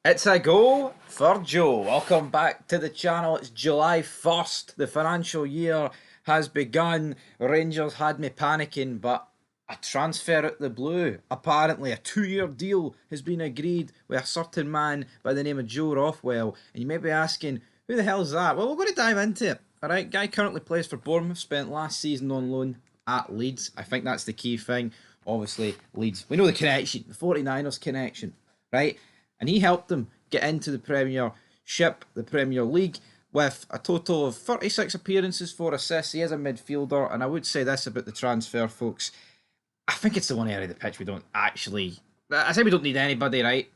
It's a go for Joe. Welcome back to the channel. It's July 1st. The financial year has begun. Rangers had me panicking, but a transfer out the blue. Apparently, a 2-year deal has been agreed with a certain man by the name of Joe Rothwell. And you may be asking, who the hell is that? Well, we're going to dive into it. Alright, guy currently plays for Bournemouth, spent last season on loan at Leeds. I think that's the key thing. Obviously, Leeds. We know the connection, the 49ers connection, right? And he helped them get into the Premiership, the Premier League, with a total of 36 appearances, 4 assists. He is a midfielder, and I would say this about the transfer, folks. I think it's the one area of the pitch we don't actually. I say we don't need anybody, right?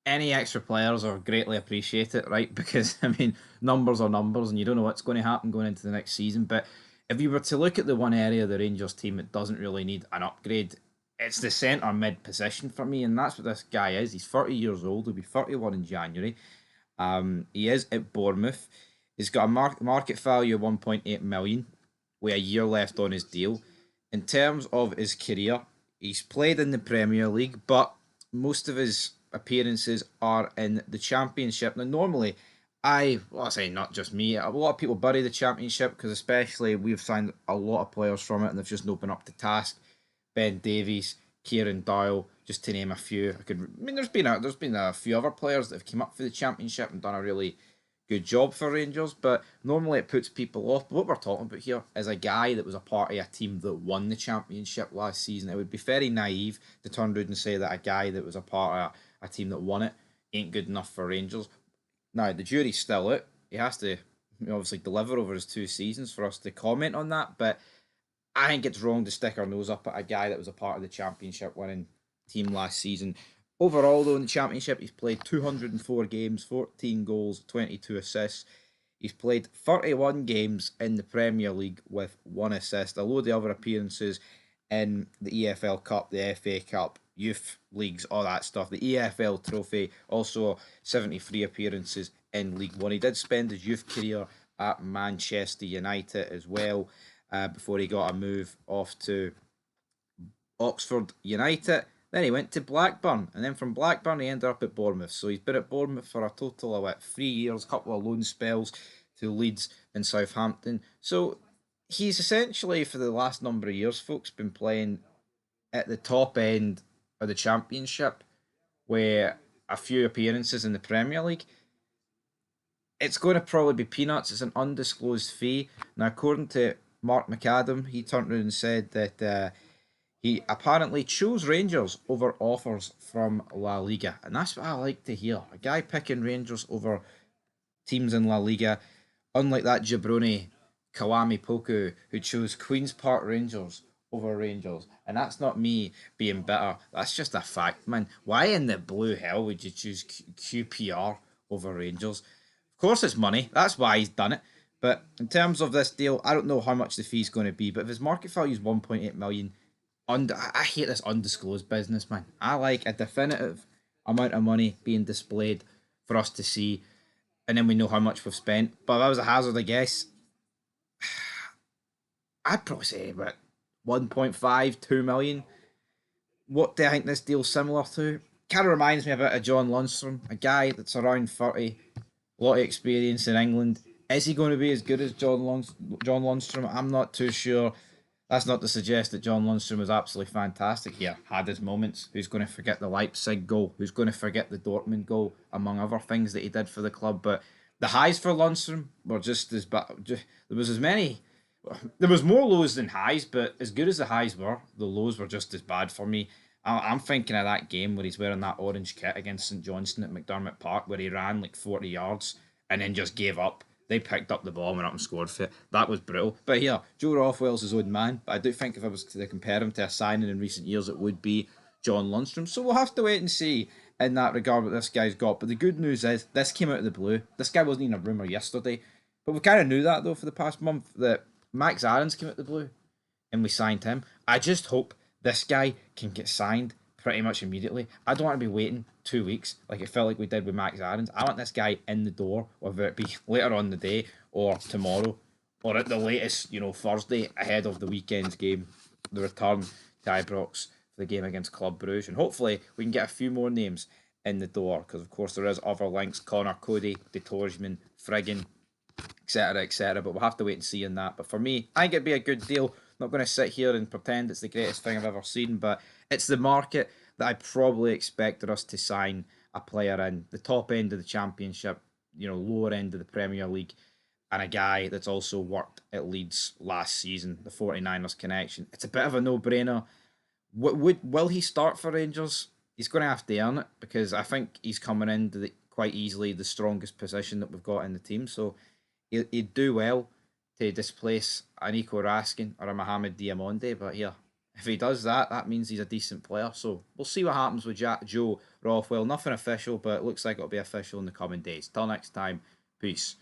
Any extra players are greatly appreciated, right? Because, I mean, numbers are numbers, and you don't know what's going to happen going into the next season. But if you were to look at the one area of the Rangers team that doesn't really need an upgrade, it's the centre mid position for me, and that's what this guy is. He's 30 years old, he'll be 31 in January. He is at Bournemouth. He's got a market value of 1.8 million with a year left on his deal. In terms of his career, he's played in the Premier League, but most of his appearances are in the Championship. Now, normally, I say not just me, a lot of people bury the Championship because, especially, we've signed a lot of players from it and they've just not been up to task. Ben Davies, Kieran Doyle, just to name a few. I mean, there's been a few other players that have come up for the Championship and done a really good job for Rangers, but normally it puts people off. But what we're talking about here is a guy that was a part of a team that won the Championship last season. It would be very naive to turn around and say that a guy that was a part of a team that won it ain't good enough for Rangers. Now, the jury's still out. He has to obviously deliver over his 2 seasons for us to comment on that, but I think it's wrong to stick our nose up at a guy that was a part of the Championship winning team last season. Overall, though, in the Championship, he's played 204 games, 14 goals, 22 assists. He's played 31 games in the Premier League with 1 assist. A load of other appearances in the EFL Cup, the FA Cup, youth leagues, all that stuff. The EFL Trophy, also 73 appearances in League One. He did spend his youth career at Manchester United as well before he got a move off to Oxford United. Then he went to Blackburn, and then from Blackburn he ended up at Bournemouth. So he's been at Bournemouth for a total of 3 years, a couple of loan spells to Leeds and Southampton. So he's essentially, for the last number of years, folks, been playing at the top end of the Championship, where a few appearances in the Premier League. It's going to probably be peanuts. It's an undisclosed fee. Now, according to Mark McAdam, he turned around and said that he apparently chose Rangers over offers from La Liga. And that's what I like to hear. A guy picking Rangers over teams in La Liga, unlike that jabroni Kawami Poku who chose Queen's Park Rangers over Rangers. And that's not me being bitter. That's just a fact, man. Why in the blue hell would you choose QPR over Rangers? Of course, it's money. That's why he's done it. But in terms of this deal, I don't know how much the fee's going to be. But if his market value is 1.8 million, I hate this undisclosed business, man. I like a definitive amount of money being displayed for us to see, and then we know how much we've spent. But if I was a hazard, I guess I'd probably say about 1.5, 2 million. What do I think this deal's similar to? Kind of reminds me a bit of John Lundstrom, a guy that's around 30, a lot of experience in England. Is he going to be as good as John Lundstrom? I'm not too sure. That's not to suggest that John Lundstrom was absolutely fantastic here. Had his moments. Who's going to forget the Leipzig goal? Who's going to forget the Dortmund goal? Among other things that he did for the club. But the highs for Lundstrom were just as bad. There was as many. There was more lows than highs, but as good as the highs were, the lows were just as bad for me. I'm thinking of that game where he's wearing that orange kit against St Johnstone at McDermott Park, where he ran like 40 yards and then just gave up. They picked up the ball and went up and scored for it. That was brutal. But here, Joe Rothwell's his own man. But I do think if I was to compare him to a signing in recent years, it would be John Lundstrom. So we'll have to wait and see in that regard what this guy's got. But the good news is, this came out of the blue. This guy wasn't even a rumour yesterday. But we kind of knew that, though, for the past month, that Max Aarons came out of the blue and we signed him. I just hope this guy can get signed pretty much immediately. I don't want to be waiting 2 weeks like it felt like we did with Max Aarons. I want this guy in the door, whether it be later on the day or tomorrow or at the latest, Thursday ahead of the weekend's game, the return to Ibrox for the game against Club Brugge. And hopefully we can get a few more names in the door, because of course there is other links: Connor, Cody, De Torsman, Friggin, etc., etc. But we'll have to wait and see on that. But for me, I think it'd be a good deal. Not going to sit here and pretend it's the greatest thing I've ever seen, but it's the market that I probably expected us to sign a player in the top end of the Championship, lower end of the Premier League, and a guy that's also worked at Leeds last season, the 49ers connection. It's a bit of a no-brainer. Will he start for Rangers? He's going to have to earn it, because I think he's coming into quite easily the strongest position that we've got in the team. So he'd do well to displace a Nico Raskin or a Mohamed Diamonde. But yeah, if he does that, that means he's a decent player. So we'll see what happens with Joe Rothwell. Nothing official, but it looks like it'll be official in the coming days. Till next time, peace.